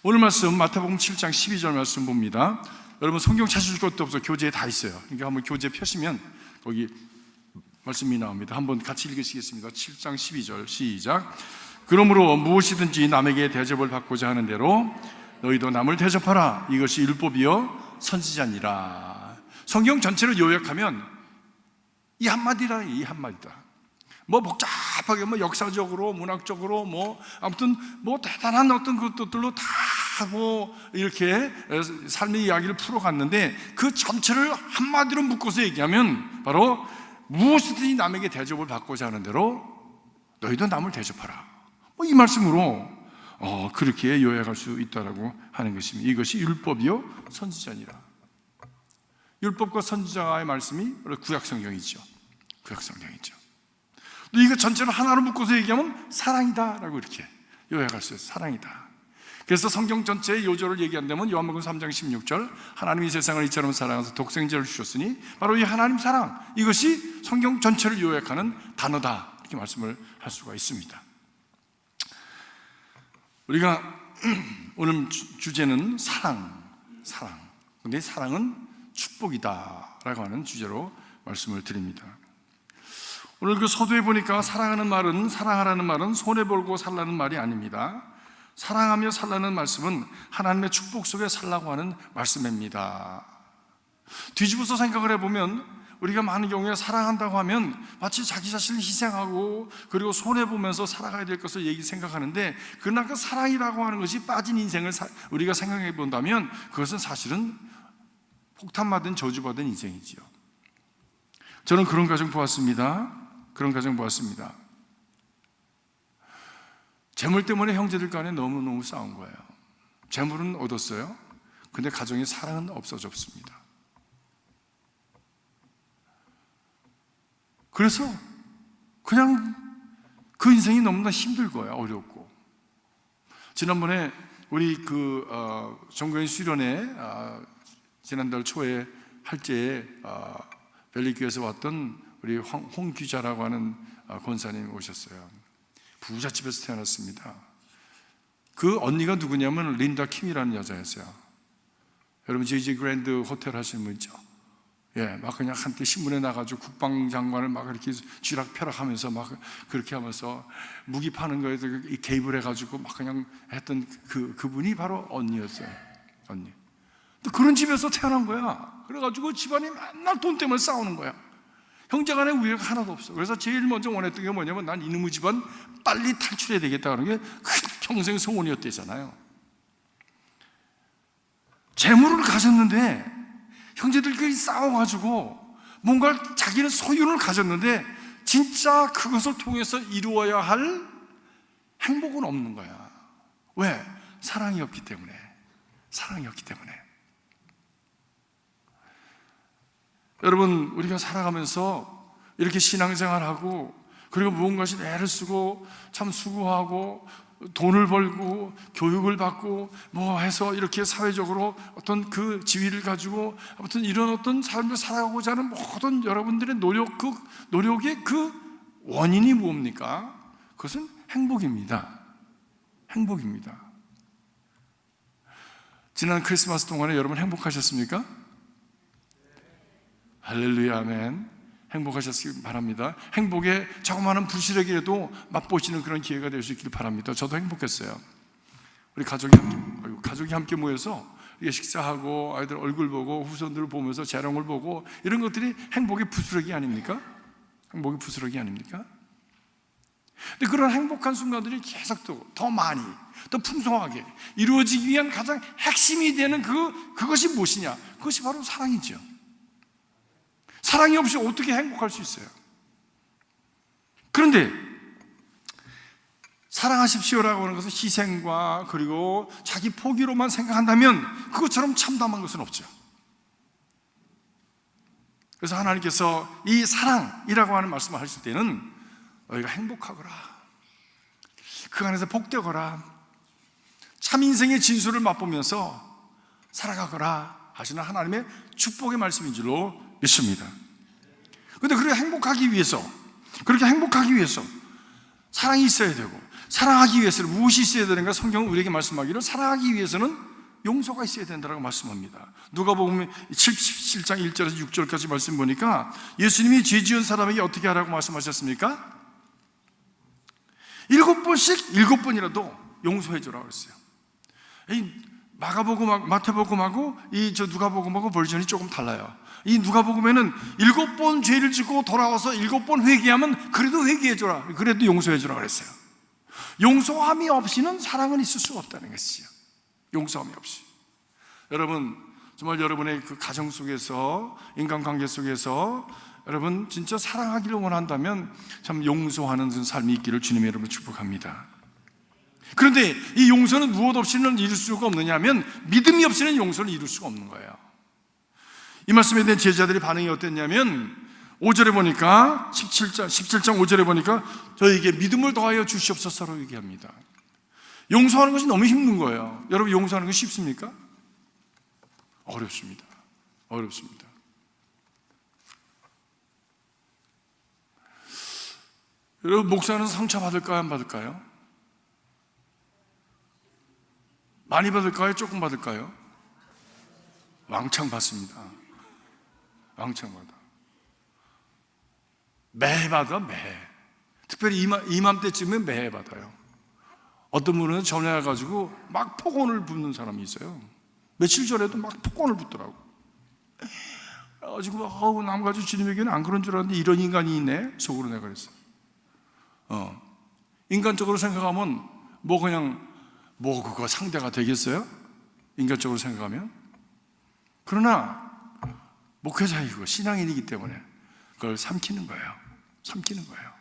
오늘 말씀 마태복음 7장 12절 말씀 봅니다. 여러분 성경 찾으실 것도 없어 교재에 다 있어요. 그러니까 한번 교재 펴시면 거기 말씀이 나옵니다. 한번 같이 읽으시겠습니다. 7장 12절 시작. 그러므로 무엇이든지 남에게 대접을 받고자 하는 대로 너희도 남을 대접하라. 이것이 율법이요 선지자니라. 성경 전체를 요약하면 이 한마디라, 이 한마디다. 뭐 복잡하게 뭐 역사적으로 문학적으로 뭐 아무튼 뭐 대단한 어떤 것들로 다 뭐 이렇게 삶의 이야기를 풀어갔는데 그 전체를 한마디로 묶어서 얘기하면 바로 무엇이든지 남에게 대접을 받고자 하는 대로 너희도 남을 대접하라. 뭐 이 말씀으로 그렇게 요약할 수 있다라고 하는 것입니다. 이것이 율법이요 선지자니라. 율법과 선지자의 말씀이 구약 성경이죠. 구약 성경이죠. 이거 전체를 하나로 묶어서 얘기하면 사랑이다라고 이렇게 요약할 수 있어요. 사랑이다. 그래서 성경 전체의 요절을 얘기한다면 요한복음 3장 16절 하나님이 세상을 이처럼 사랑하셔서 독생자를 주셨으니 바로 이 하나님 사랑, 이것이 성경 전체를 요약하는 단어다 이렇게 말씀을 할 수가 있습니다. 우리가 오늘 주제는 사랑. 그런데 사랑은 축복이다라고 하는 주제로 말씀을 드립니다. 오늘 그 서두에 보니까 사랑하라는 말은 손해보고 살라는 말이 아닙니다. 사랑하며 살라는 말씀은 하나님의 축복 속에 살라고 하는 말씀입니다. 뒤집어서 생각을 해보면 우리가 많은 경우에 사랑한다고 하면 마치 자기 자신을 희생하고 그리고 손해보면서 살아가야 될 것을 생각하는데, 그러나 그 사랑이라고 하는 것이 빠진 인생을 우리가 생각해 본다면 그것은 사실은 폭탄 맞은 저주받은 인생이지요. 저는 그런 가정 보았습니다. 재물 때문에 형제들 간에 너무너무 싸운 거예요. 재물은 얻었어요. 근데 가정의 사랑은 없어졌습니다. 그래서 그냥 그 인생이 너무나 힘들 거예요. 어렵고. 지난번에 우리 정교인 수련회 지난달 초에 할제에 벨리교에서 왔던 우리 홍규자라고 하는 권사님이 오셨어요. 부잣집에서 태어났습니다. 그 언니가 누구냐면 린다 킴이라는 여자였어요. 여러분 JG 그랜드 호텔 하시는 분 있죠? 예, 막 그냥 한때 신문에 나가지고 국방장관을 막 이렇게 쥐락펴락하면서 막 그렇게 하면서 무기 파는 거에서 개입을 해가지고 막 그냥 했던 그분이 바로 언니였어요. 언니. 또 그런 집에서 태어난 거야. 그래가지고 집안이 맨날 돈 때문에 싸우는 거야. 형제간에 우애가 하나도 없어. 그래서 제일 먼저 원했던 게 뭐냐면 난 이놈의 집안 빨리 탈출해야 되겠다는 게 평생 소원이었대잖아요. 재물을 가졌는데 형제들끼리 싸워가지고 뭔가 자기는 소유를 가졌는데 진짜 그것을 통해서 이루어야 할 행복은 없는 거야. 왜? 사랑이 없기 때문에. 여러분, 우리가 살아가면서 이렇게 신앙생활하고 그리고 무언가씩 애를 쓰고 참 수고하고 돈을 벌고 교육을 받고 뭐 해서 이렇게 사회적으로 어떤 그 지위를 가지고 아무튼 이런 어떤 삶을 살아가고자 하는 모든 여러분들의 노력의 그 원인이 뭡니까? 그것은 행복입니다. 지난 크리스마스 동안에 여러분 행복하셨습니까? 할렐루야, 아멘. 행복하셨길 바랍니다. 행복의 조그마한 부스러기라도 맛보시는 그런 기회가 될 수 있길 바랍니다. 저도 행복했어요. 우리 가족이 함께 모여서 식사하고 아이들 얼굴 보고 후손들을 보면서 재롱을 보고 이런 것들이 행복의 부스러기 아닙니까? 근데 그런 행복한 순간들이 계속 더 많이, 더 풍성하게 이루어지기 위한 가장 핵심이 되는 그것이 무엇이냐? 그것이 바로 사랑이죠. 사랑이 없이 어떻게 행복할 수 있어요? 그런데 사랑하십시오라고 하는 것은 희생과 그리고 자기 포기로만 생각한다면 그것처럼 참담한 것은 없죠. 그래서 하나님께서 이 사랑이라고 하는 말씀을 하실 때는 너희가 행복하거라, 그 안에서 복되거라, 참 인생의 진수를 맛보면서 살아가거라 하시는 하나님의 축복의 말씀인 줄로 믿습니다. 그런데 그렇게 행복하기 위해서 사랑이 있어야 되고, 사랑하기 위해서는 무엇이 있어야 되는가? 성경은 우리에게 말씀하기를 사랑하기 위해서는 용서가 있어야 된다고 말씀합니다. 누가복음 17장 1절에서 6절까지 말씀 보니까 예수님이 죄 지은 사람에게 어떻게 하라고 말씀하셨습니까? 7번씩 7번이라도 용서해 주라고 했어요. 이 마가복음, 마태복음하고 이 누가복음하고 버전이 조금 달라요. 이 누가복음에는 7번 죄를 짓고 돌아와서 7번 회개하면 그래도 회개해 주라, 그래도 용서해 주라 그랬어요. 용서함이 없이는 사랑은 있을 수가 없다는 것이죠. 용서함이 없이. 여러분, 정말 여러분의 그 가정 속에서, 인간관계 속에서 여러분 진짜 사랑하기를 원한다면 참 용서하는 삶이 있기를 주님의 이름으로 축복합니다. 그런데 이 용서는 무엇 없이는 이룰 수가 없느냐 하면 믿음이 없이는 용서를 이룰 수가 없는 거예요. 이 말씀에 대한 제자들의 반응이 어땠냐면 5절에 보니까 17장 5절에 보니까 저에게 믿음을 더하여 주시옵소서라고 얘기합니다. 용서하는 것이 너무 힘든 거예요. 여러분, 용서하는 것이 쉽습니까? 어렵습니다. 어렵습니다. 여러분, 목사는 상처 받을까요? 안 받을까요? 많이 받을까요? 조금 받을까요? 왕창 받습니다. 왕창 받아. 매해 받아, 매해. 특별히 이맘때쯤에 매해 받아요. 어떤 분은 전화해가지고 막 폭언을 붙는 사람이 있어요. 며칠 전에도 막 폭언을 붙더라고. 지금 남가주 주님에게는 안 그런 줄 알았는데 이런 인간이 있네? 속으로 내가 그랬어. 인간적으로 생각하면 그거 상대가 되겠어요? 인간적으로 생각하면. 그러나 목회자이고 신앙인이기 때문에 그걸 삼키는 거예요. 삼키는 거예요.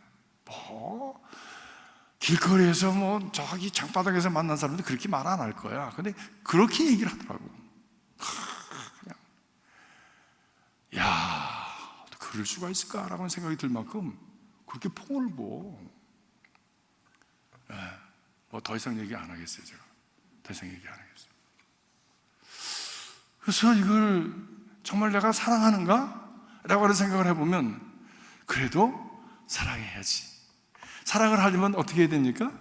길거리에서 저기 장바닥에서 만난 사람들 그렇게 말 안 할 거야. 근데 그렇게 얘기를 하더라고. 그냥, 야, 그럴 수가 있을까라고 생각이 들 만큼 그렇게 폭언을 더 이상 얘기 안 하겠어요. 제가 더 이상 얘기 안 하겠어요. 그래서 이걸 정말 내가 사랑하는가? 라고 하는 생각을 해보면 그래도 사랑해야지. 사랑을 하려면 어떻게 해야 됩니까?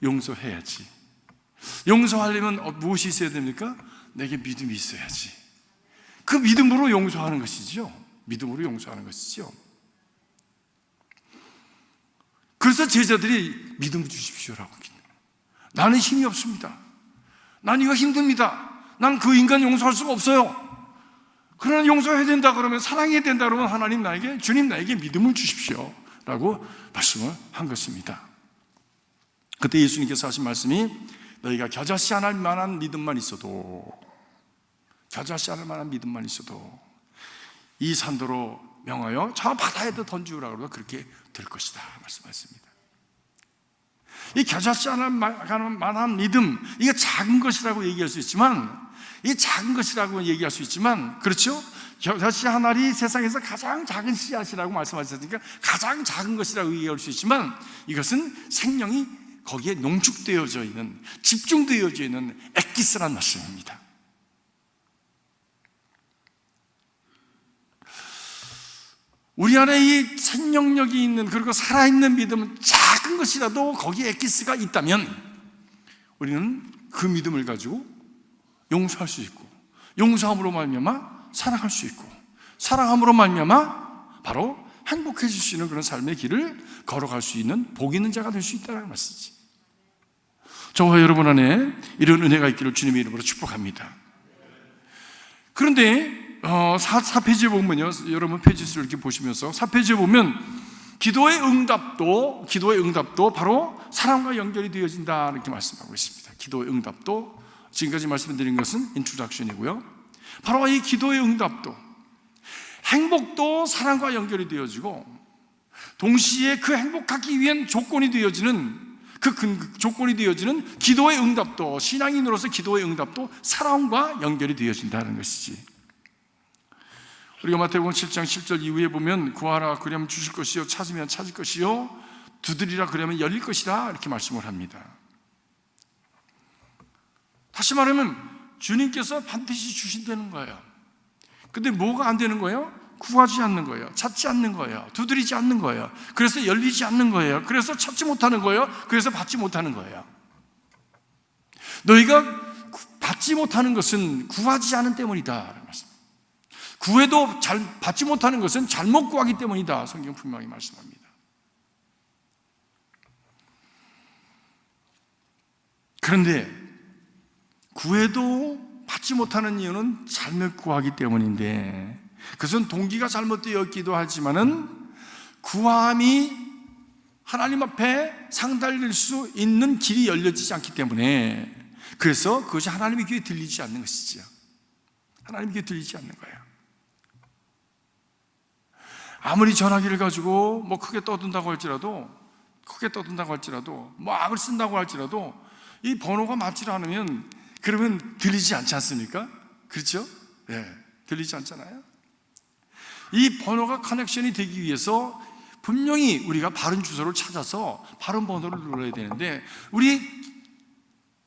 용서해야지. 용서하려면 무엇이 있어야 됩니까? 내게 믿음이 있어야지. 그 믿음으로 용서하는 것이죠. 믿음으로 용서하는 것이죠. 그래서 제자들이 믿음 주십시오라고. 나는 힘이 없습니다. 난 이거 힘듭니다. 난 그 인간 용서할 수가 없어요. 그러나 용서해야 된다 그러면, 사랑해야 된다 그러면 하나님 주님 나에게 믿음을 주십시오 라고 말씀을 한 것입니다. 그때 예수님께서 하신 말씀이 너희가 겨자씨 하나 만한 믿음만 있어도, 겨자씨 하나 만한 믿음만 있어도 이 산도로 명하여 저 바다에도 던지우라 그러면 그렇게 될 것이다 말씀하셨습니다. 이 겨자씨 하나 만한 믿음, 이게 작은 것이라고 얘기할 수 있지만, 그렇죠? 겨자씨 한 알이 세상에서 가장 작은 씨앗이라고 말씀하셨으니까 가장 작은 것이라고 얘기할 수 있지만, 이것은 생명이 거기에 농축되어져 있는, 집중되어져 있는 엑기스란 말씀입니다. 우리 안에 이 생명력이 있는, 그리고 살아있는 믿음은 작은 것이라도 거기에 엑기스가 있다면 우리는 그 믿음을 가지고 용서할 수 있고, 용서함으로 말미암아 사랑할 수 있고, 사랑함으로 말미암아 바로 행복해질 수 있는 그런 삶의 길을 걸어갈 수 있는 복 있는 자가 될 수 있다는 말씀이지. 저와 여러분 안에 이런 은혜가 있기를 주님의 이름으로 축복합니다. 그런데 4페이지에 보면요, 여러분 페이지 수를 이렇게 보시면서 4페이지에 보면 기도의 응답도 바로 사랑과 연결이 되어진다 이렇게 말씀하고 있습니다. 기도의 응답도, 지금까지 말씀드린 것은 인트로덕션이고요, 바로 이 기도의 응답도, 행복도 사랑과 연결이 되어지고, 동시에 그 행복하기 위한 조건이 되어지는 기도의 응답도, 신앙인으로서 기도의 응답도 사랑과 연결이 되어진다는 것이지. 우리가 마태복음 7장 10절 이후에 보면 구하라 그러면 주실 것이요, 찾으면 찾을 것이요, 두드리라 그러면 열릴 것이다 이렇게 말씀을 합니다. 다시 말하면 주님께서 반드시 주신다는 거예요. 근데 뭐가 안 되는 거예요? 구하지 않는 거예요. 찾지 않는 거예요. 두드리지 않는 거예요. 그래서 열리지 않는 거예요. 그래서 찾지 못하는 거예요. 그래서 받지 못하는 거예요. 너희가 받지 못하는 것은 구하지 않은 때문이다. 구해도 받지 못하는 것은 잘못 구하기 때문이다. 성경 분명히 말씀합니다. 그런데 구해도 받지 못하는 이유는 잘못 구하기 때문인데, 그것은 동기가 잘못되었기도 하지만은 구함이 하나님 앞에 상달될 수 있는 길이 열려지지 않기 때문에, 그래서 그것이 하나님의 귀에 들리지 않는 것이지요. 하나님의 귀에 들리지 않는 거예요. 아무리 전화기를 가지고 크게 떠든다고 할지라도, 악을 쓴다고 할지라도 이 번호가 맞지 않으면 그러면 들리지 않지 않습니까? 그렇죠? 네, 들리지 않잖아요. 이 번호가 커넥션이 되기 위해서 분명히 우리가 바른 주소를 찾아서 바른 번호를 눌러야 되는데, 우리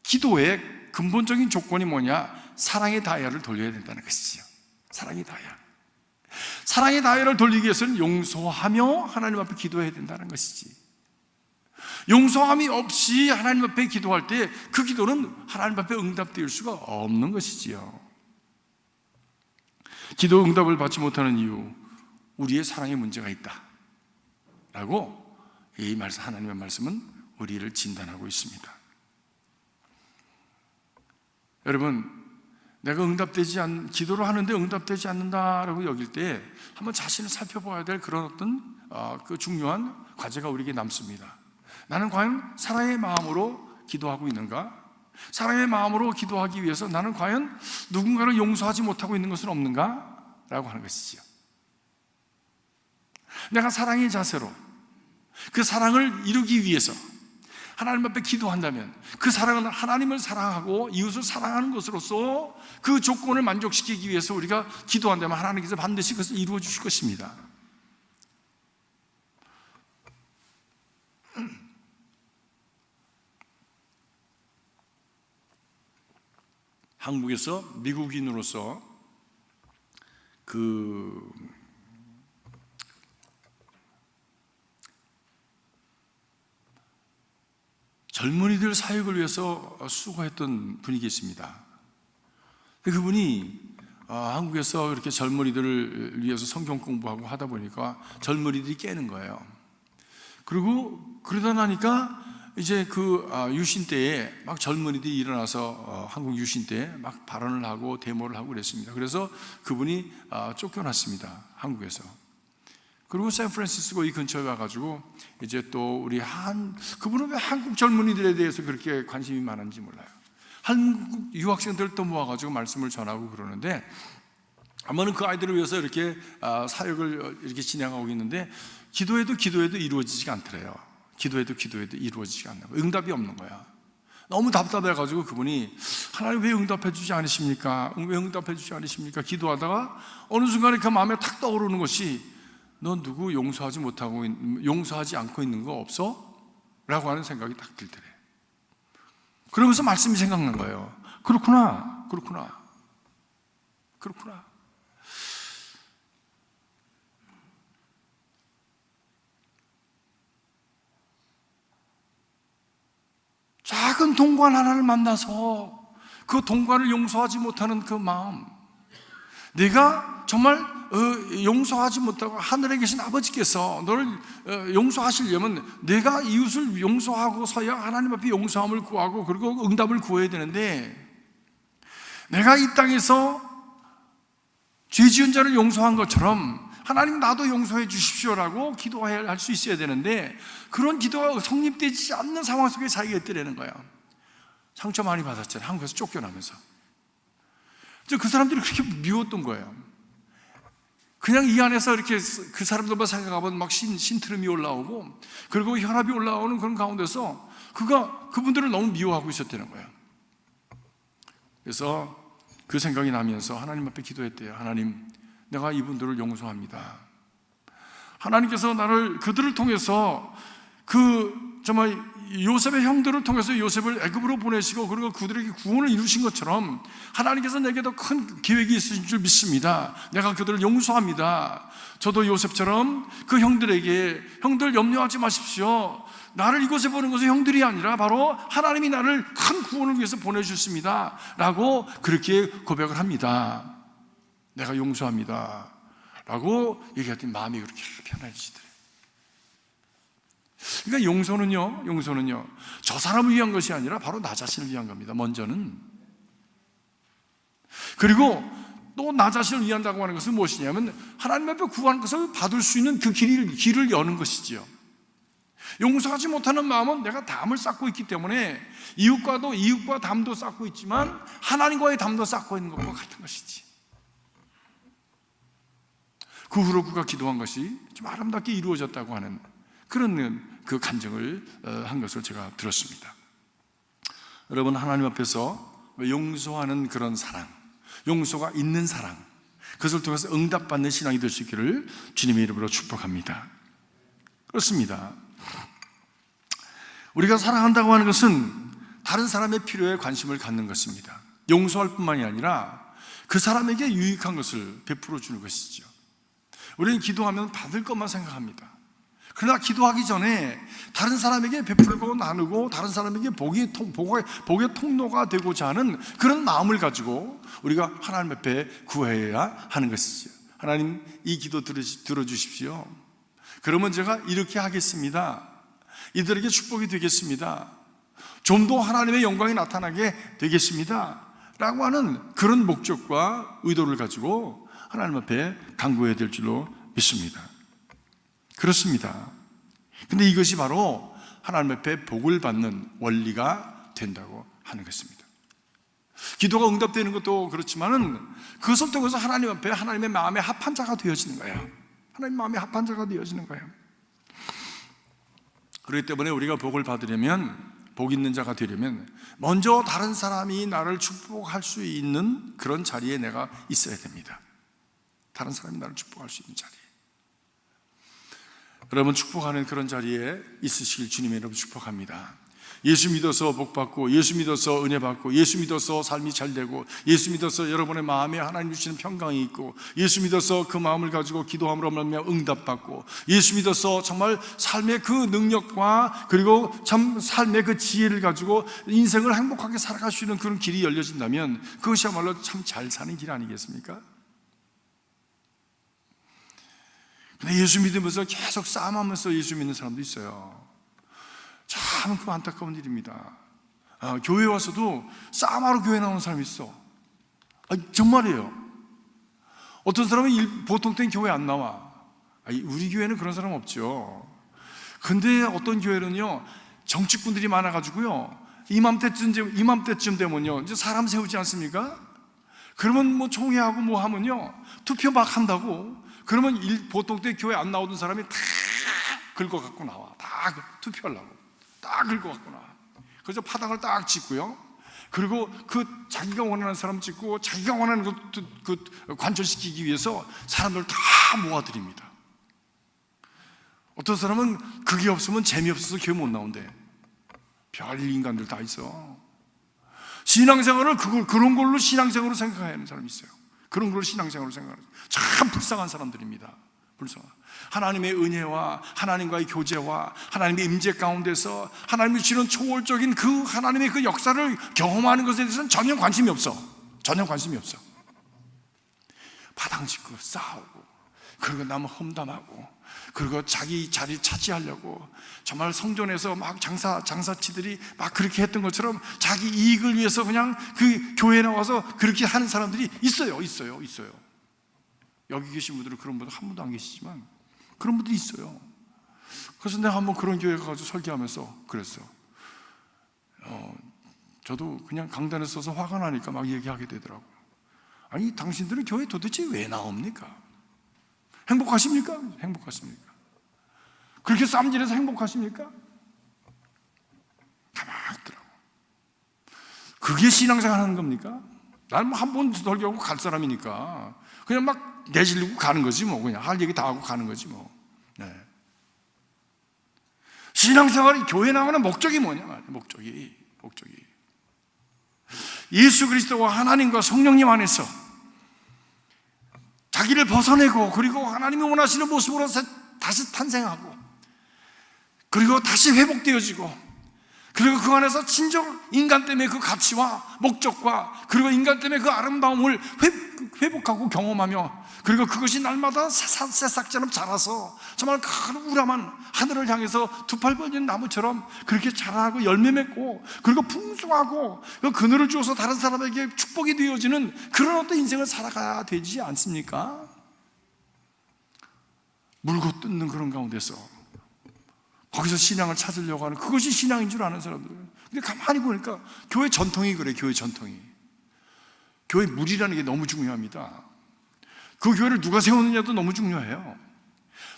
기도의 근본적인 조건이 뭐냐? 사랑의 다이얼을 돌려야 된다는 것이죠. 사랑의 다이얼. 사랑의 다이얼을 돌리기 위해서는 용서하며 하나님 앞에 기도해야 된다는 것이지. 용서함이 없이 하나님 앞에 기도할 때 그 기도는 하나님 앞에 응답될 수가 없는 것이지요. 기도 응답을 받지 못하는 이유, 우리의 사랑에 문제가 있다 라고 이 말씀, 하나님의 말씀은 우리를 진단하고 있습니다. 여러분, 내가 기도를 하는데 응답되지 않는다라고 여길 때 한번 자신을 살펴봐야 될 그런 어떤 그 중요한 과제가 우리에게 남습니다. 나는 과연 사랑의 마음으로 기도하고 있는가? 사랑의 마음으로 기도하기 위해서 나는 과연 누군가를 용서하지 못하고 있는 것은 없는가? 라고 하는 것이지요. 내가 사랑의 자세로 그 사랑을 이루기 위해서 하나님 앞에 기도한다면, 그 사랑은 하나님을 사랑하고 이웃을 사랑하는 것으로서 그 조건을 만족시키기 위해서 우리가 기도한다면 하나님께서 반드시 그것을 이루어 주실 것입니다. 한국에서 미국인으로서 젊은이들 사역을 위해서 수고했던 분이 계십니다. 그분이 한국에서 이렇게 젊은이들을 위해서 성경 공부하고 하다 보니까 젊은이들이 깨는 거예요. 그리고 그러다 나니까 이제 유신 때에 막 젊은이들이 일어나서 한국 유신 때에 막 발언을 하고 데모를 하고 그랬습니다. 그래서 그분이 쫓겨났습니다, 한국에서. 그리고 샌프란시스코 이 근처에 와가지고 이제 또 그분은 왜 한국 젊은이들에 대해서 그렇게 관심이 많은지 몰라요. 한국 유학생들 또 모아가지고 말씀을 전하고 그러는데, 아마는 그 아이들을 위해서 이렇게 사역을 이렇게 진행하고 있는데, 기도해도 이루어지지가 않더래요. 기도해도 이루어지지가 않는 거예요. 응답이 없는 거야. 너무 답답해가지고 그분이 하나님 왜 응답해 주지 않으십니까? 기도하다가 어느 순간에 그 마음에 탁 떠오르는 것이, 너 누구 용서하지 않고 있는 거 없어? 라고 하는 생각이 딱 들더래. 그러면서 말씀이 생각난 거예요. 그렇구나. 작은 동관 하나를 만나서 그 동관을 용서하지 못하는 그 마음, 내가 정말 용서하지 못하고 하늘에 계신 아버지께서 너를 용서하시려면 내가 이웃을 용서하고서야 하나님 앞에 용서함을 구하고 그리고 응답을 구해야 되는데, 내가 이 땅에서 죄 지은 자를 용서한 것처럼 하나님 나도 용서해 주십시오라고 기도해야 할 수 있어야 되는데, 그런 기도가 성립되지 않는 상황 속에 자기가 있더라는 거야. 상처 많이 받았잖아요, 한국에서 쫓겨나면서. 그 사람들이 그렇게 미웠던 거예요. 그냥 이 안에서 이렇게 그 사람들만 생각하면 막 신트름이 올라오고, 그리고 혈압이 올라오는 그런 가운데서 그분들을 너무 미워하고 있었다는 거예요. 그래서 그 생각이 나면서 하나님 앞에 기도했대요. 하나님, 내가 이분들을 용서합니다. 하나님께서 그들을 통해서 정말 요셉의 형들을 통해서 요셉을 애굽으로 보내시고 그리고 그들에게 구원을 이루신 것처럼 하나님께서 내게 더 큰 계획이 있으신 줄 믿습니다. 내가 그들을 용서합니다. 저도 요셉처럼 그 형들에게 형들 염려하지 마십시오. 나를 이곳에 보낸 것은 형들이 아니라 바로 하나님이 나를 큰 구원을 위해서 보내주셨습니다 라고 그렇게 고백을 합니다. 내가 용서합니다 라고 얘기했더니 마음이 그렇게 편해지더래요. 그러니까 용서는요 저 사람을 위한 것이 아니라 바로 나 자신을 위한 겁니다. 먼저는. 그리고 또 나 자신을 위한다고 하는 것은 무엇이냐면 하나님 앞에 구하는 것을 받을 수 있는 그 길을 여는 것이지요. 용서하지 못하는 마음은 내가 담을 쌓고 있기 때문에 이웃과 담도 쌓고 있지만 하나님과의 담도 쌓고 있는 것과 같은 것이지. 그 후로 그가 기도한 것이 좀 아름답게 이루어졌다고 하는 그런 그 간증을 한 것을 제가 들었습니다. 여러분, 하나님 앞에서 용서하는 그런 사랑, 용서가 있는 사랑, 그것을 통해서 응답받는 신앙이 될 수 있기를 주님의 이름으로 축복합니다. 그렇습니다. 우리가 사랑한다고 하는 것은 다른 사람의 필요에 관심을 갖는 것입니다. 용서할 뿐만이 아니라 그 사람에게 유익한 것을 베풀어 주는 것이죠. 우리는 기도하면 받을 것만 생각합니다. 그러나 기도하기 전에 다른 사람에게 베풀고 나누고 다른 사람에게 복의 통로가 되고자 하는 그런 마음을 가지고 우리가 하나님 앞에 구해야 하는 것이죠. 하나님, 이 기도 들어주십시오. 그러면 제가 이렇게 하겠습니다. 이들에게 축복이 되겠습니다. 좀 더 하나님의 영광이 나타나게 되겠습니다 라고 하는 그런 목적과 의도를 가지고 하나님 앞에 간구해야 될 줄로 믿습니다. 그렇습니다. 근데 이것이 바로 하나님 앞에 복을 받는 원리가 된다고 하는 것입니다. 기도가 응답되는 것도 그렇지만은 그것을 통해서 하나님 앞에 하나님의 마음에 합한 자가 되어지는 거예요. 하나님 마음에 합한 자가 되어지는 거예요. 그렇기 때문에 우리가 복을 받으려면, 복 있는 자가 되려면 먼저 다른 사람이 나를 축복할 수 있는 그런 자리에 내가 있어야 됩니다. 다른 사람이 나를 축복할 수 있는 자리에. 여러분, 축복하는 그런 자리에 있으시길 주님의 이름으로 축복합니다. 예수 믿어서 복 받고, 예수 믿어서 은혜 받고, 예수 믿어서 삶이 잘 되고, 예수 믿어서 여러분의 마음에 하나님 주시는 평강이 있고, 예수 믿어서 그 마음을 가지고 기도함으로 말미암아 응답받고, 예수 믿어서 정말 삶의 그 능력과 그리고 참 삶의 그 지혜를 가지고 인생을 행복하게 살아갈 수 있는 그런 길이 열려진다면 그것이야말로 참 잘 사는 길 아니겠습니까? 근데 예수 믿으면서 계속 싸움하면서 예수 믿는 사람도 있어요. 참 그 안타까운 일입니다. 교회 와서도 싸움하러 교회 나오는 사람이 있어. 정말이에요. 어떤 사람은 보통 때는 교회 안 나와. 우리 교회는 그런 사람 없죠. 근데 어떤 교회는요, 정치꾼들이 많아가지고요, 이맘때쯤 되면요, 이제 사람 세우지 않습니까? 그러면 뭐 총회하고 뭐 하면요, 투표 막 한다고. 그러면 보통 때 교회 안 나오던 사람이 다 긁어갖고 나와. 다 투표하려고. 딱 긁어갖고 나와. 그래서 파당을 딱 짓고요. 그리고 그 자기가 원하는 사람 짓고 자기가 원하는 것 관철시키기 위해서 사람들 다 모아드립니다. 어떤 사람은 그게 없으면 재미없어서 교회 못 나온대. 별 인간들 다 있어. 신앙생활을 그런 걸로 신앙생활로 생각하는 사람이 있어요. 그런 걸 신앙생활로 생각하는 참 불쌍한 사람들입니다. 불쌍한. 하나님의 은혜와 하나님과의 교제와 하나님의 임재 가운데서 하나님이 주시는 초월적인 그 하나님의 그 역사를 경험하는 것에 대해서는 전혀 관심이 없어. 전혀 관심이 없어. 파당 짓고 싸우고, 그리고 남을 험담하고, 그리고 자기 자리 차지하려고 정말 성전에서 막 장사치들이 막 그렇게 했던 것처럼 자기 이익을 위해서 그냥 그 교회에 나와서 그렇게 하는 사람들이 있어요. 여기 계신 분들은 그런 분들 한 분도 안 계시지만 그런 분들이 있어요. 그래서 내가 한번 그런 교회 가서 설교하면서 그랬어. 저도 그냥 강단에 서서 화가 나니까 막 얘기하게 되더라고요. 아니, 당신들은 교회 도대체 왜 나옵니까? 행복하십니까? 그렇게 쌈질해서 행복하십니까? 가만히 있더라고. 그게 신앙생활 하는 겁니까? 나는 뭐 한 번 설교하고 갈 사람이니까 그냥 막 내질리고 가는 거지 뭐. 그냥 할 얘기 다 하고 가는 거지 뭐. 네. 신앙생활이 교회 나가는 목적이 뭐냐 말이에요. 목적이 예수 그리스도와 하나님과 성령님 안에서 자기를 벗어내고, 그리고 하나님이 원하시는 모습으로 다시 탄생하고, 그리고 다시 회복되어지고, 그리고 그 안에서 진정 인간 때문에 그 가치와 목적과, 그리고 인간 때문에 그 아름다움을 회복하고 경험하며, 그리고 그것이 날마다 새싹처럼 자라서 정말 큰 우람한 하늘을 향해서 두 팔 벌린 나무처럼 그렇게 자라고 열매 맺고, 그리고 풍성하고 그 그늘을 주어서 다른 사람에게 축복이 되어지는 그런 어떤 인생을 살아가야 되지 않습니까? 물고 뜯는 그런 가운데서 거기서 신앙을 찾으려고 하는, 그것이 신앙인 줄 아는 사람들. 근데 가만히 보니까 교회 전통이 그래. 교회 전통이, 교회 물이라는 게 너무 중요합니다. 그 교회를 누가 세우느냐도 너무 중요해요.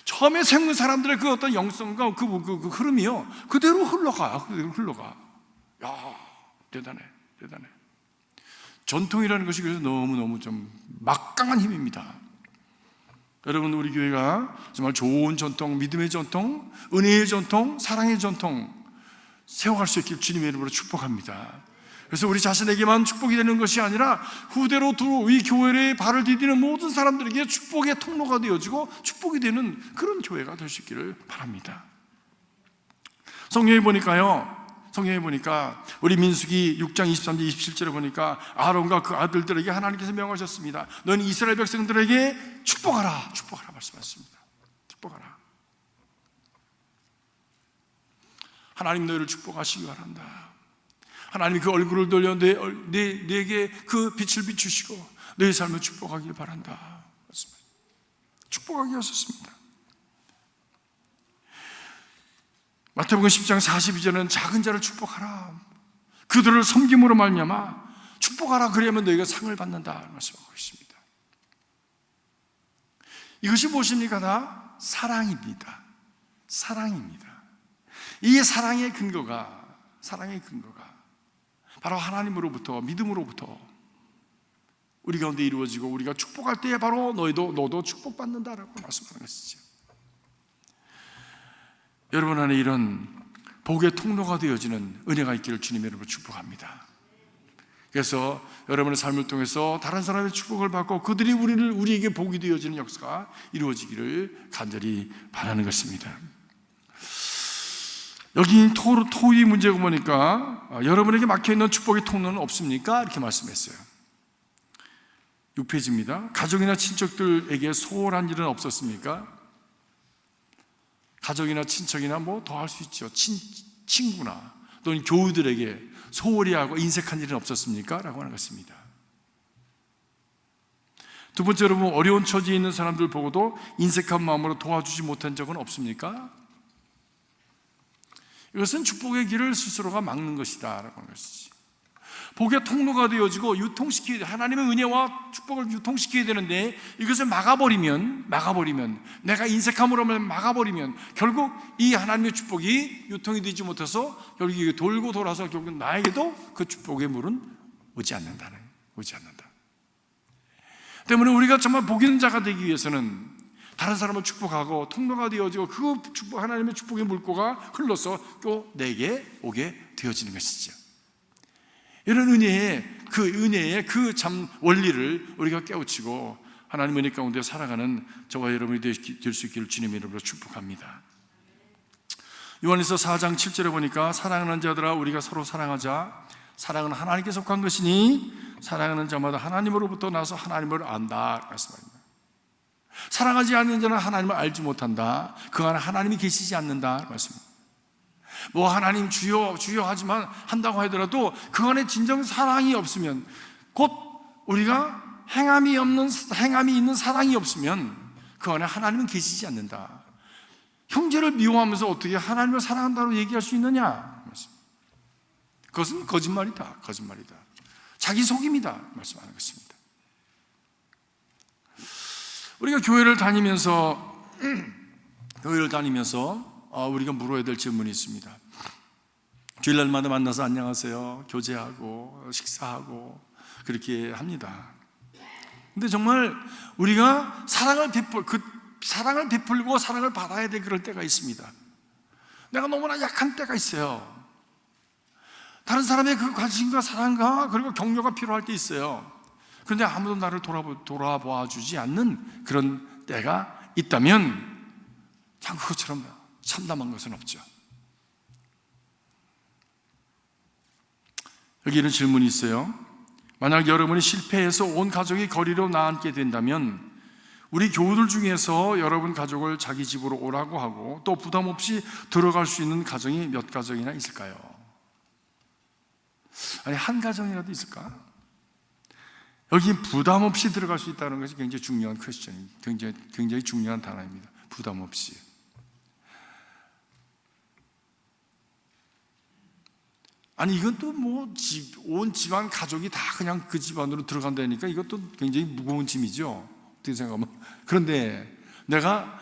처음에 세운 사람들의 그 어떤 영성과 그 흐름이요, 그대로 흘러가. 야, 대단해. 전통이라는 것이 그래서 너무너무 좀 막강한 힘입니다. 여러분, 우리 교회가 정말 좋은 전통, 믿음의 전통, 은혜의 전통, 사랑의 전통 세워갈 수 있길 주님의 이름으로 축복합니다. 그래서 우리 자신에게만 축복이 되는 것이 아니라 후대로 이 교회에 발을 디디는 모든 사람들에게 축복의 통로가 되어지고 축복이 되는 그런 교회가 될 수 있기를 바랍니다. 성경에 보니까 우리 민수기 6장 23절 27절에 보니까 아론과 그 아들들에게 하나님께서 명하셨습니다. 너는 이스라엘 백성들에게 축복하라 말씀하셨습니다. 축복하라. 하나님 너희를 축복하시기 바란다. 하나님이 그 얼굴을 돌려 내게 그 빛을 비추시고 너희 삶을 축복하길 바란다. 축복하게 하셨습니다. 마태복음 10장 42절은 작은 자를 축복하라. 그들을 섬김으로 말미암아 축복하라. 그리하면 너희가 상을 받는다 말씀하고 있습니다. 이것이 무엇입니까? 다 사랑입니다. 이 사랑의 근거가 바로 하나님으로부터, 믿음으로부터 우리 가운데 이루어지고, 우리가 축복할 때에 바로 너도 축복받는다라고 말씀하는 것이죠. 여러분 안에 이런 복의 통로가 되어지는 은혜가 있기를 주님의 이름으로 축복합니다. 그래서 여러분의 삶을 통해서 다른 사람의 축복을 받고 그들이 우리에게 복이 되어지는 역사가 이루어지기를 간절히 바라는 것입니다. 여기 토의 문제가 보니까 여러분에게 막혀있는 축복의 통로는 없습니까? 이렇게 말씀했어요. 6페이지입니다. 가족이나 친척들에게 소홀한 일은 없었습니까? 가족이나 친척이나 뭐 더 할 수 있죠. 친구나 또는 교우들에게 소홀히 하고 인색한 일은 없었습니까? 라고 하는 것입니다. 두 번째로, 어려운 처지에 있는 사람들 보고도 인색한 마음으로 도와주지 못한 적은 없습니까? 이것은 축복의 길을 스스로가 막는 것이다 라고 하는 것이지. 복의 통로가 되어지고 하나님의 은혜와 축복을 유통시켜야 되는데 이것을 막아버리면, 내가 인색함으로 막아버리면 결국 이 하나님의 축복이 유통이 되지 못해서 결국 이게 돌고 돌아서 결국 나에게도 그 축복의 물은 오지 않는다. 때문에 우리가 정말 복 있는 자가 되기 위해서는 다른 사람을 축복하고 통로가 되어지고 그 하나님의 축복의 물꼬가 흘러서 또 내게 오게 되어지는 것이죠. 이런 은혜의 그 참 원리를 우리가 깨우치고 하나님의 은혜 가운데 살아가는 저와 여러분이 될 수 있기를 주님의 이름으로 축복합니다. 요한일서 4장 7절에 보니까 사랑하는 자들아 우리가 서로 사랑하자. 사랑은 하나님께 속한 것이니 사랑하는 자마다 하나님으로부터 나서 하나님을 안다 말씀합니다. 사랑하지 않는 자는 하나님을 알지 못한다. 그 안에 하나님이 계시지 않는다 말씀입니다. 뭐 하나님 주여 하지만 한다고 하더라도 그 안에 진정 사랑이 없으면, 곧 우리가 행함이 있는 사랑이 없으면 그 안에 하나님은 계시지 않는다. 형제를 미워하면서 어떻게 하나님을 사랑한다고 얘기할 수 있느냐? 그것은 거짓말이다. 자기 속임이다 말씀하는 것입니다. 우리가 교회를 다니면서 우리가 물어야 될 질문이 있습니다. 주일날마다 만나서 안녕하세요, 교제하고 식사하고 그렇게 합니다. 근데 정말 우리가 사랑을 베풀고 사랑을 받아야 될 그럴 때가 있습니다. 내가 너무나 약한 때가 있어요. 다른 사람의 그 관심과 사랑과 그리고 격려가 필요할 때 있어요. 그런데 아무도 나를 돌아봐 주지 않는 그런 때가 있다면 참 그것처럼 참담한 것은 없죠. 여기 이런 질문이 있어요. 만약 여러분이 실패해서 온 가족이 거리로 나앉게 된다면 우리 교우들 중에서 여러분 가족을 자기 집으로 오라고 하고 또 부담 없이 들어갈 수 있는 가정이 몇 가정이나 있을까요? 아니, 한 가정이라도 있을까? 여기 부담 없이 들어갈 수 있다는 것이 굉장히 중요한 퀘스천입니다. 굉장히 중요한 단어입니다. 부담 없이. 아니, 이건 또 뭐 온 집안 가족이 다 그냥 그 집안으로 들어간다니까 이것도 굉장히 무거운 짐이죠. 어떻게 생각하면. 그런데 내가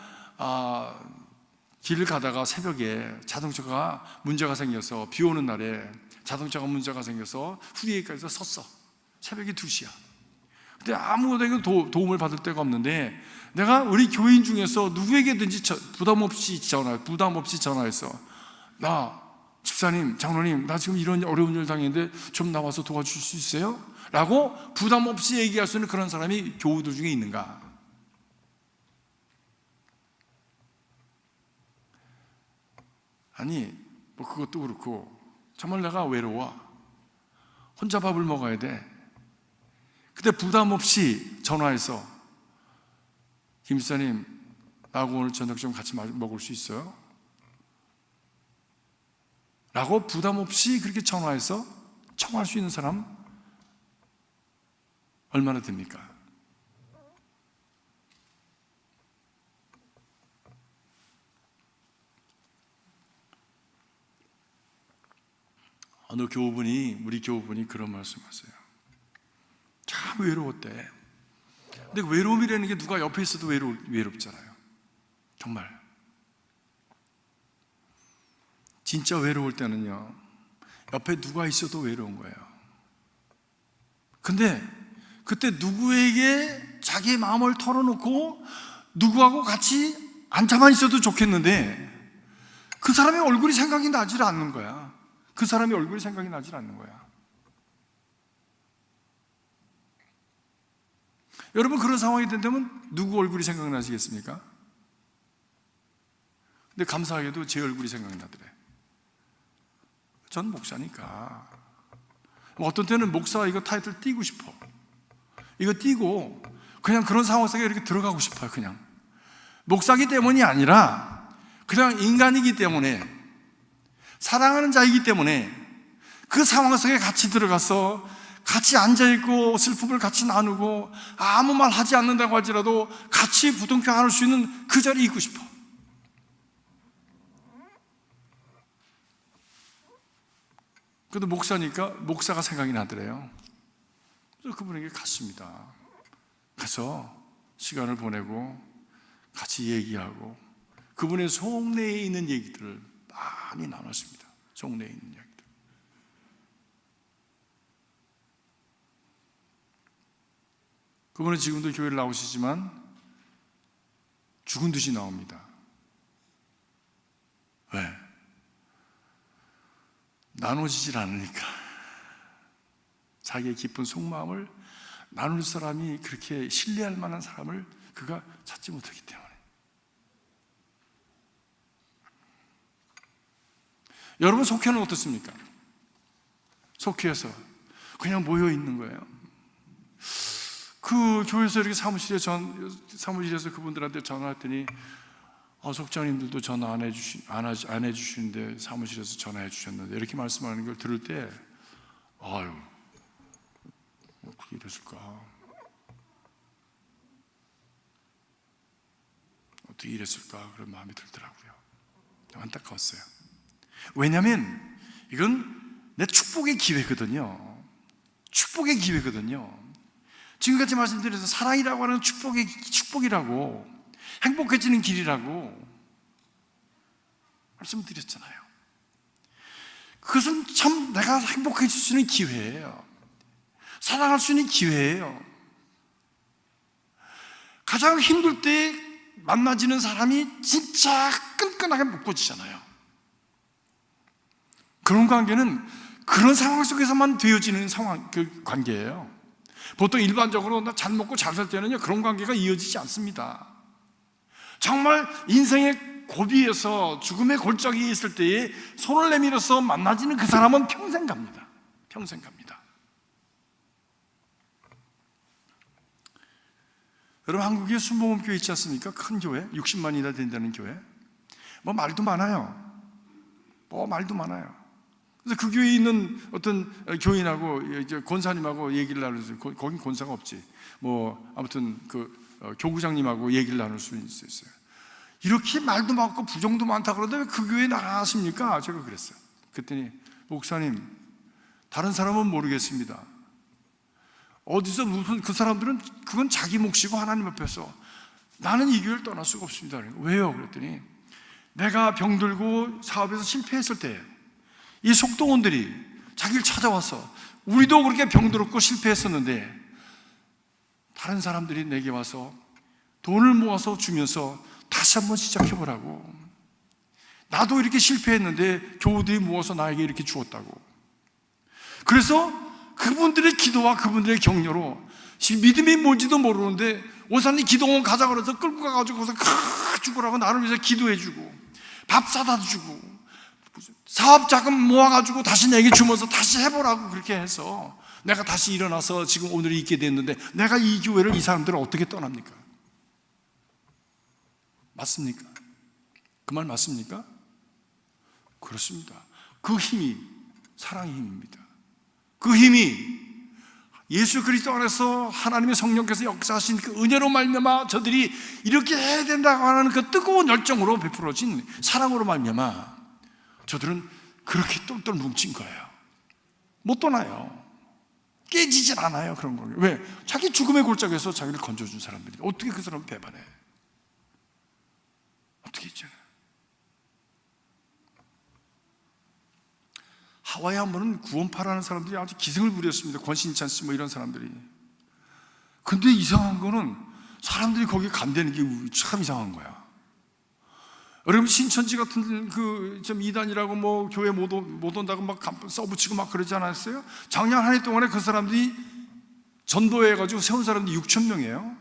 길을 가다가 새벽에 자동차가 문제가 생겨서, 비 오는 날에 자동차가 문제가 생겨서 후리에까지 섰어. 새벽에 2시야. 근데 아무데도 도움을 받을 데가 없는데 내가 우리 교인 중에서 누구에게든지 부담 없이 전화해서 나 집사님, 장로님, 나 지금 이런 어려운 일 당했는데 좀 나와서 도와줄 수 있어요? 라고 부담 없이 얘기할 수 있는 그런 사람이 교우들 중에 있는가? 아니, 뭐 그것도 그렇고 정말 내가 외로워. 혼자 밥을 먹어야 돼. 근데 부담 없이 전화해서 김 집사님, 나하고 오늘 저녁 좀 같이 먹을 수 있어요? 라고 부담 없이 그렇게 전화해서 청할 수 있는 사람 얼마나 됩니까? 어느 우리 교우분이 그런 말씀하세요. 참 외로웠대. 근데 외로움이라는 게 누가 옆에 있어도 외롭잖아요. 정말. 진짜 외로울 때는요, 옆에 누가 있어도 외로운 거예요. 근데 그때 누구에게 자기의 마음을 털어놓고 누구하고 같이 앉아만 있어도 좋겠는데 그 사람의 얼굴이 생각이 나질 않는 거야. 그 사람의 얼굴이 생각이 나질 않는 거야. 여러분, 그런 상황이 된다면 누구 얼굴이 생각나시겠습니까? 근데 감사하게도 제 얼굴이 생각이 나더래. 전 목사니까. 어떤 때는 목사 이거 타이틀 띄고 싶어. 이거 띄고 그냥 그런 상황 속에 이렇게 들어가고 싶어요. 그냥 목사기 때문이 아니라 그냥 인간이기 때문에, 사랑하는 자이기 때문에 그 상황 속에 같이 들어가서 같이 앉아있고 슬픔을 같이 나누고 아무 말 하지 않는다고 할지라도 같이 부둥켜 안을 수 있는 그 자리에 있고 싶어. 그래도 목사니까 목사가 생각이 나더래요. 그래서 그분에게 갔습니다. 가서 시간을 보내고 같이 얘기하고 그분의 속내에 있는 얘기들을 많이 나눴습니다. 속내에 있는 얘기들. 그분은 지금도 교회를 나오시지만 죽은 듯이 나옵니다. 왜? 나눠지질 않으니까. 자기의 깊은 속마음을 나눌 사람이, 그렇게 신뢰할 만한 사람을 그가 찾지 못하기 때문에. 여러분, 속회는 어떻습니까? 속회에서 그냥 모여 있는 거예요. 그 교회에서 이렇게 사무실에서 그분들한테 전화했더니 속장님들도 전화 안 해주시는데 사무실에서 전화해 주셨는데, 이렇게 말씀하는 걸 들을 때 아유, 어떻게 이랬을까? 어떻게 이랬을까? 그런 마음이 들더라고요. 안타까웠어요. 왜냐하면 이건 내 축복의 기회거든요. 축복의 기회거든요. 지금까지 말씀드려서 사랑이라고 하는 축복이라고, 행복해지는 길이라고 말씀드렸잖아요. 그것은 참 내가 행복해질 수 있는 기회예요. 사랑할 수 있는 기회예요. 가장 힘들 때 만나지는 사람이 진짜 끈끈하게 묶어지잖아요. 그런 관계는 그런 상황 속에서만 되어지는 상황, 그 관계예요. 보통 일반적으로 나 잘 먹고 잘 살 때는요, 그런 관계가 이어지지 않습니다. 정말 인생의 고비에서 죽음의 골짜기에 있을 때에 손을 내밀어서 만나지는 그 사람은 평생 갑니다. 평생 갑니다. 여러분, 한국에 순복음교회 있지 않습니까? 큰 교회, 60만이나 된다는 교회. 말도 많아요. 말도 많아요. 그래서 그 교회에 있는 어떤 교인하고 이제 권사님하고 얘기를 나누죠. 거긴 권사가 없지. 아무튼 교구장님하고 얘기를 나눌 수 있어요. 이렇게 말도 많고 부정도 많다 그러는데 왜 그 교회에 나가십니까? 제가 그랬어요. 그랬더니 목사님, 다른 사람은 모르겠습니다. 어디서 무슨 그 사람들은 그건 자기 몫이고 하나님 앞에서 나는 이 교회를 떠날 수가 없습니다. 왜요? 그랬더니 내가 병들고 사업에서 실패했을 때 이 속동원들이 자기를 찾아와서 우리도 그렇게 병들었고 실패했었는데 다른 사람들이 내게 와서 돈을 모아서 주면서 다시 한번 시작해보라고. 나도 이렇게 실패했는데 교우들이 모아서 나에게 이렇게 주었다고. 그래서 그분들의 기도와 그분들의 격려로 믿음이 뭔지도 모르는데 원사님 기도원 가자 그래서 끌고 가가지고 거기서 죽으라고 나를 위해서 기도해주고 밥 사다 주고 사업 자금 모아가지고 다시 내게 주면서 다시 해보라고 그렇게 해서 내가 다시 일어나서 지금 오늘 있게 됐는데 내가 이 교회를 이 사람들을 어떻게 떠납니까? 맞습니까? 그 말 맞습니까? 그렇습니다. 그 힘이 사랑의 힘입니다. 그 힘이 예수 그리스도 안에서 하나님의 성령께서 역사하신 그 은혜로 말미암아 저들이 이렇게 해야 된다고 하는 그 뜨거운 열정으로 베풀어진 사랑으로 말미암아 저들은 그렇게 똘똘 뭉친 거예요. 못 떠나요. 깨지질 않아요. 그런 거예요. 왜? 자기 죽음의 골짜기에서 자기를 건져준 사람들이 어떻게 그 사람을 배반해? 어떻게 있잖아요. 하와이 한 번은 구원파라는 사람들이 아주 기승을 부렸습니다. 권신찬 씨 이런 사람들이. 근데 이상한 거는 사람들이 거기 간다는 게 참 이상한 거야. 여러분, 신천지 같은 좀 이단이라고 교회 못 온다고 막 써붙이고 막 그러지 않았어요? 작년 한 해 동안에 그 사람들이 전도해가지고 세운 사람들이 6천 명이에요.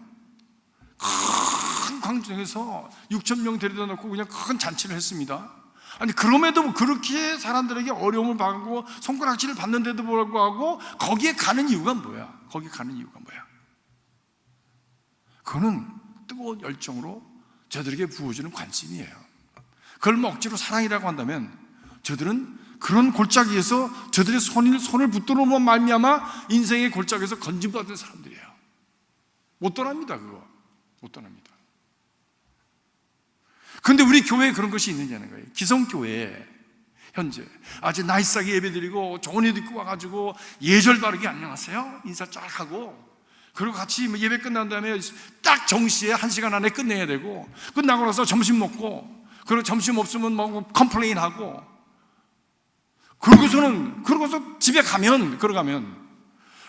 큰 광장에서 6천 명 데려다 놓고 그냥 큰 잔치를 했습니다. 아니, 그럼에도 그렇게 사람들에게 어려움을 받고 손가락질을 받는데도 불구하고 거기에 가는 이유가 뭐야? 거기 가는 이유가 뭐야? 그거는 뜨거운 열정으로 저들에게 부어주는 관심이에요. 그걸 억지로 사랑이라고 한다면 저들은 그런 골짜기에서 저들의 손을 붙들어놓은 말미암아 인생의 골짜기에서 건짐받은 사람들이에요. 못 떠납니다. 그거 못 떠납니다. 그런데 우리 교회에 그런 것이 있느냐는 거예요. 기성교회에 현재 아주 나이스하게 예배드리고 좋은 옷 입고 와가지고 예절 바르게 안녕하세요 인사 쫙 하고 그리고 같이 예배 끝난 다음에 딱 정시에 1시간 안에 끝내야 되고 끝나고 나서 점심 먹고 그리고 점심 없으면 컴플레인 하고 그러고서 집에 가면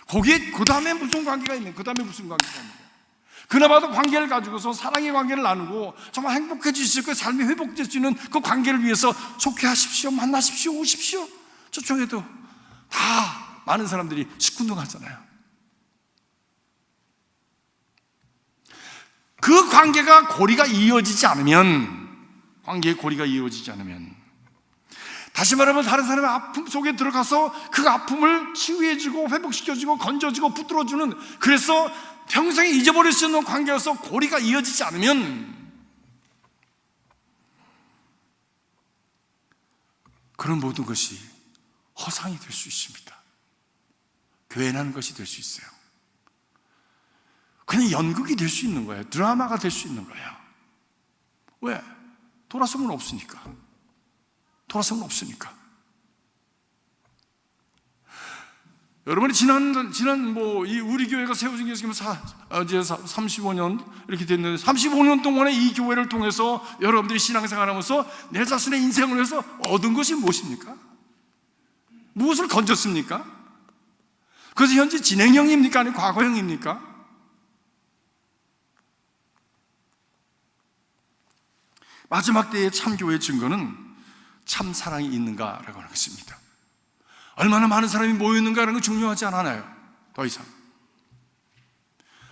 거기에 그 다음에 무슨 관계가 있는 그나마도 관계를 가지고서 사랑의 관계를 나누고 정말 행복해질 수 있고 삶이 회복될 수 있는 그 관계를 위해서 속회하십시오, 만나십시오, 오십시오. 저쪽에도 다 많은 사람들이 시큰둥하잖아요. 그 관계가 고리가 이어지지 않으면 다시 말하면 다른 사람의 아픔 속에 들어가서 그 아픔을 치유해주고 회복시켜주고 건져주고 붙들어주는, 그래서 평생 잊어버릴 수 있는 관계로서 고리가 이어지지 않으면 그런 모든 것이 허상이 될 수 있습니다. 교회라는 것이 될 수 있어요. 그냥 연극이 될 수 있는 거예요. 드라마가 될 수 있는 거예요. 왜? 돌아서면 없으니까. 여러분이 지난 이 우리 교회가 세워진 게 지금 이제 35년 이렇게 됐는데 35년 동안에 이 교회를 통해서 여러분들이 신앙생활하면서 내 자신의 인생을 위해서 얻은 것이 무엇입니까? 무엇을 건졌습니까? 그것이 현재 진행형입니까? 아니면 과거형입니까? 마지막 때의 참 교회의 증거는 참 사랑이 있는가라고 하는 것입니다. 얼마나 많은 사람이 모였는가 하는 건 중요하지 않아요. 더 이상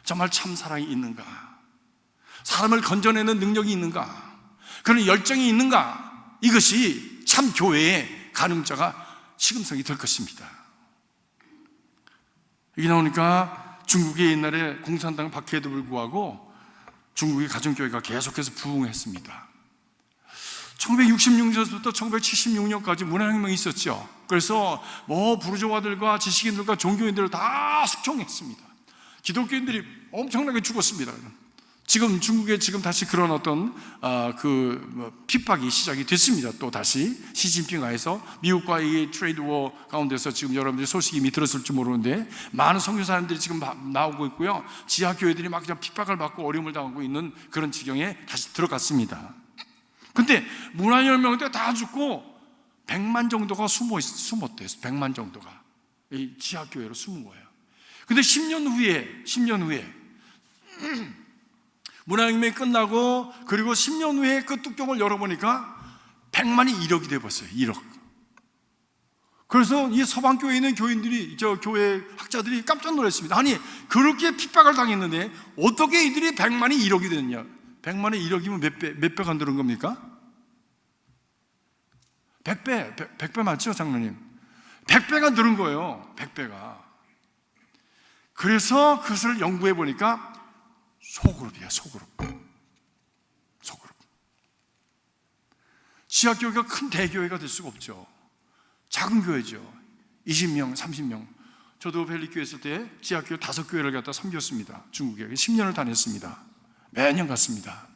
정말 참 사랑이 있는가, 사람을 건져내는 능력이 있는가, 그런 열정이 있는가, 이것이 참 교회의 가늠자가 시금석이 될 것입니다. 여기 나오니까 중국의 옛날에 공산당 박해에도 불구하고 중국의 가정교회가 계속해서 부흥했습니다. 1966년부터 1976년까지 문화혁명이 있었죠. 그래서 부르조아들과 지식인들과 종교인들을 다 숙청했습니다. 기독교인들이 엄청나게 죽었습니다. 지금 중국에 다시 그런 어떤 핍박이 시작이 됐습니다. 또 다시 시진핑 하에서 미국과의 트레이드 워 가운데서 지금 여러분들이 소식이 이미 들었을지 모르는데 많은 선교사님들이 지금 나오고 있고요. 지하 교회들이 막 그냥 핍박을 받고 어려움을 당하고 있는 그런 지경에 다시 들어갔습니다. 근데 문화혁명 때 다 죽고 100만 정도가 숨었대요. 100만 정도가 이 지하 교회로 숨은 거예요. 근데 10년 후에 문화혁명이 끝나고 그리고 10년 후에 그 뚜껑을 열어보니까 100만이 1억이 돼버렸어요. 1억. 그래서 이 서방교회에 있는 교인들이, 교회 학자들이 깜짝 놀랐습니다. 아니, 그렇게 핍박을 당했는데 어떻게 이들이 100만이 1억이 됐냐? 100만에 1억이면 몇 배가 늘은 겁니까? 100배 맞죠, 장로님? 100배가 늘은 거예요. 100배가. 그래서 그것을 연구해 보니까 소그룹이야, 소그룹. 지하교회가 큰 대교회가 될 수가 없죠. 작은 교회죠. 20명, 30명. 저도 벨리교회 있을 때 지하교회 5교회를 갖다 섬겼습니다. 중국에 10년을 다녔습니다. 매년 갔습니다.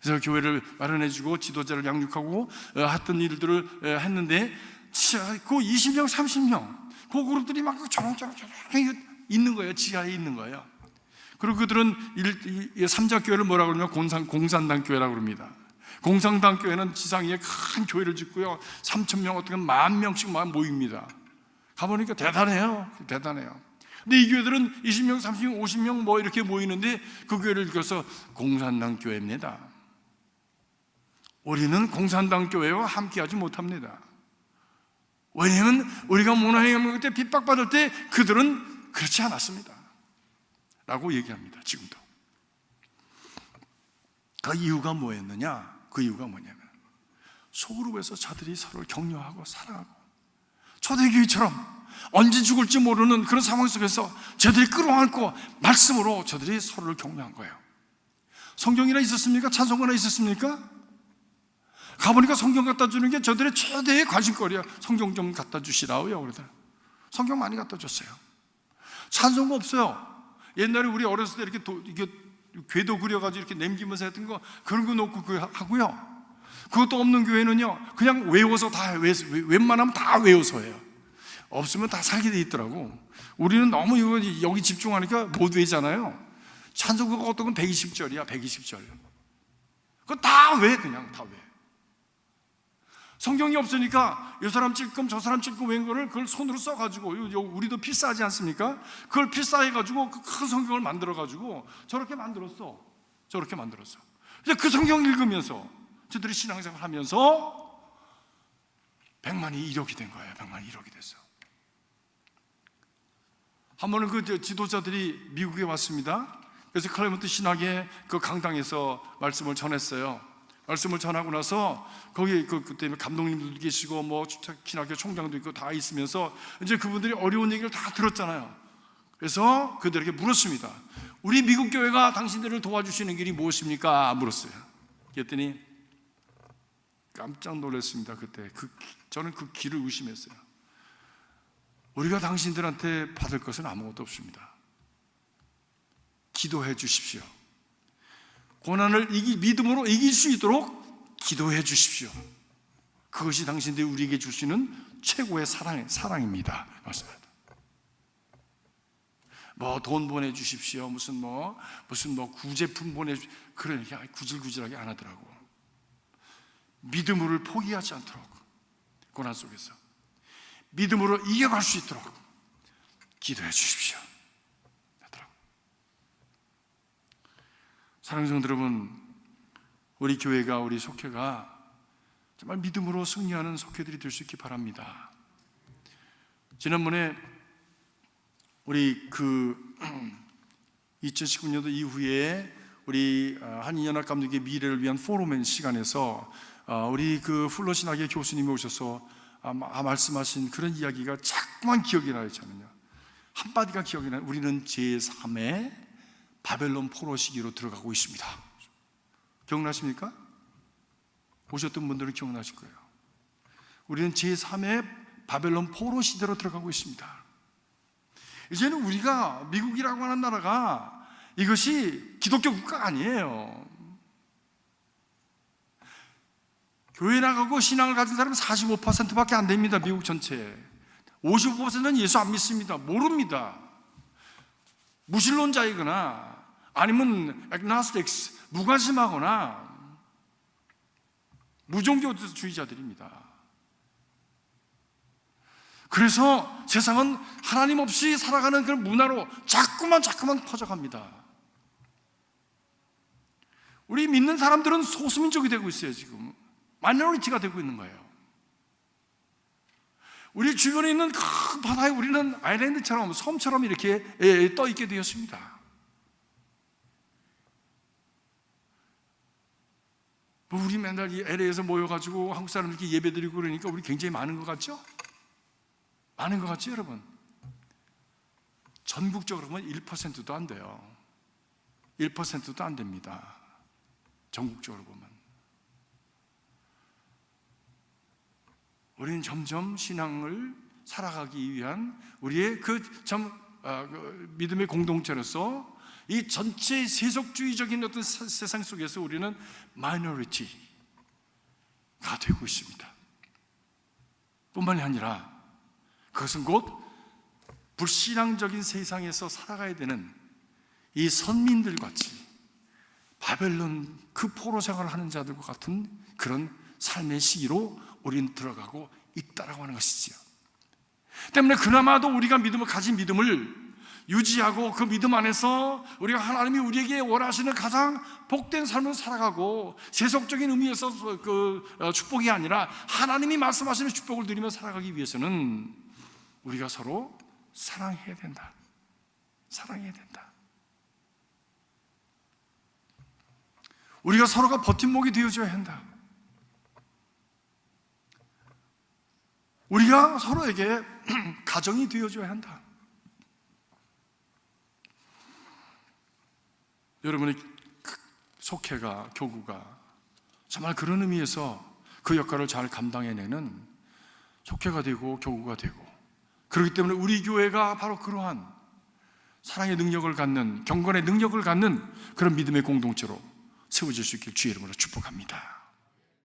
그래서 교회를 마련해주고 지도자를 양육하고 했던 일들을 했는데 그 20명, 30명 그 그룹들이 막 저렁저렁 있는 거예요. 지하에 있는 거예요. 그리고 그들은 3자 교회를 뭐라고 그러냐면 공산당 교회라고 그럽니다. 공산당 교회는 지상 위에 큰 교회를 짓고요, 3,000명, 어떻게 10,000명씩 모입니다. 가보니까 대단해요. 근데 이 교회들은 20명, 30명, 50명 이렇게 모이는데 그 교회를 이겨서 공산당 교회입니다. 우리는 공산당 교회와 함께하지 못합니다. 왜냐하면 우리가 문화혁명 때 핍박받을 때 그들은 그렇지 않았습니다 라고 얘기합니다. 지금도. 그 이유가 뭐였느냐? 그 이유가 뭐냐면 소그룹에서 자들이 서로를 격려하고 사랑하고 초대교회처럼 언제 죽을지 모르는 그런 상황 속에서 저들이 끌어안고 말씀으로 저들이 서로를 격려한 거예요. 성경이나 있었습니까? 찬송가나 있었습니까? 가보니까 성경 갖다 주는 게 저들의 최대의 관심거리야. 성경 좀 갖다 주시라고요. 그러더라. 성경 많이 갖다 줬어요. 찬송가 없어요. 옛날에 우리 어렸을 때 이렇게 궤도 그려가지고 이렇게 남기면서 했던 거, 그런 거 놓고 하고요. 그것도 없는 교회는요, 그냥 외워서 웬만하면 다 외워서 해요. 없으면 다 살게 돼 있더라고. 우리는 너무 여기 집중하니까 못 외잖아요. 찬송가가 어떤 건 120절이야, 120절. 그거 다 외, 그냥 다 외. 성경이 없으니까 이 사람 찔끔 저 사람 찔끔 외운 거를 그걸 손으로 써가지고, 우리도 필사하지 않습니까? 그걸 필사해가지고 그 큰 성경을 만들어가지고 저렇게 만들었어. 근데 그 성경 읽으면서 저들이 신앙생활 하면서 100만이 1억이 된 거예요. 100만이 1억이 됐어. 한 번은 그 지도자들이 미국에 왔습니다. 그래서 클레먼트 신학의 그 강당에서 말씀을 전했어요. 말씀을 전하고 나서 거기 그때 감독님들도 계시고 신학교 총장도 있고 다 있으면서 이제 그분들이 어려운 얘기를 다 들었잖아요. 그래서 그들에게 물었습니다. 우리 미국 교회가 당신들을 도와주시는 길이 무엇입니까? 물었어요. 그랬더니 깜짝 놀랐습니다. 그때 저는 그 길을 의심했어요. 우리가 당신들한테 받을 것은 아무것도 없습니다. 기도해 주십시오. 고난을 믿음으로 이길 수 있도록 기도해 주십시오. 그것이 당신들이 우리에게 주시는 최고의 사랑입니다. 말씀합니다. 돈 보내주십시오. 무슨 구제품 보내주십시오. 그러니까 구질구질하게 안 하더라고. 믿음을 포기하지 않도록, 고난 속에서 믿음으로 이겨갈 수 있도록 기도해 주십시오. 사랑하는 성도 여러분, 우리 교회가, 우리 속회가 정말 믿음으로 승리하는 속회들이 될 수 있기 바랍니다. 지난번에 우리 2019년도 이후에 우리 한인연합 감독의 미래를 위한 포럼의 시간에서 우리 플러 신학의 교수님이 오셔서 말씀하신 그런 이야기가 자꾸만 기억이 나요. 저는요, 한마디가 기억이 나요. 우리는 제3의 바벨론 포로 시기로 들어가고 있습니다. 기억나십니까? 오셨던 분들은 기억나실 거예요. 우리는 제3의 바벨론 포로 시대로 들어가고 있습니다. 이제는 우리가, 미국이라고 하는 나라가 이것이 기독교 국가가 아니에요. 교회 나가고 신앙을 가진 사람은 45%밖에 안 됩니다. 미국 전체에 55%는 예수 안 믿습니다. 모릅니다. 무신론자이거나 아니면 agnostics, 무관심하거나 무종교주의자들입니다. 그래서 세상은 하나님 없이 살아가는 그런 문화로 자꾸만 퍼져갑니다. 우리 믿는 사람들은 소수민족이 되고 있어요. 지금 마이너리티가 되고 있는 거예요. 우리 주변에 있는 큰 바다에 우리는 아일랜드처럼, 섬처럼 이렇게 떠 있게 되었습니다. 우리 맨날 이 LA에서 모여가지고 한국 사람들끼리 예배드리고 그러니까 우리 굉장히 많은 것 같죠? 많은 것 같죠, 여러분? 전국적으로 보면 1%도 안 돼요. 1%도 안 됩니다. 전국적으로 보면. 우리는 점점 신앙을 살아가기 위한 우리의 믿음의 공동체로서 이 전체 세속주의적인 어떤 세상 속에서 우리는 마이너리티가 되고 있습니다. 뿐만이 아니라 그것은 곧 불신앙적인 세상에서 살아가야 되는 이 선민들 같이 바벨론 그 포로 생활을 하는 자들과 같은 그런 삶의 시기로 우리는 들어가고 있다라고 하는 것이지요. 때문에 그나마도 우리가 가진 믿음을 유지하고 그 믿음 안에서 우리가 하나님이 우리에게 원하시는 가장 복된 삶을 살아가고 세속적인 의미에서 축복이 아니라 하나님이 말씀하시는 축복을 누리며 살아가기 위해서는 우리가 서로 사랑해야 된다. 사랑해야 된다. 우리가 서로가 버팀목이 되어줘야 한다. 우리가 서로에게 가정이 되어줘야 한다. 여러분의 속회가, 교구가 정말 그런 의미에서 그 역할을 잘 감당해내는 속회가 되고 교구가 되고, 그렇기 때문에 우리 교회가 바로 그러한 사랑의 능력을 갖는, 경건의 능력을 갖는 그런 믿음의 공동체로 세워질 수 있길 주의 이름으로 축복합니다.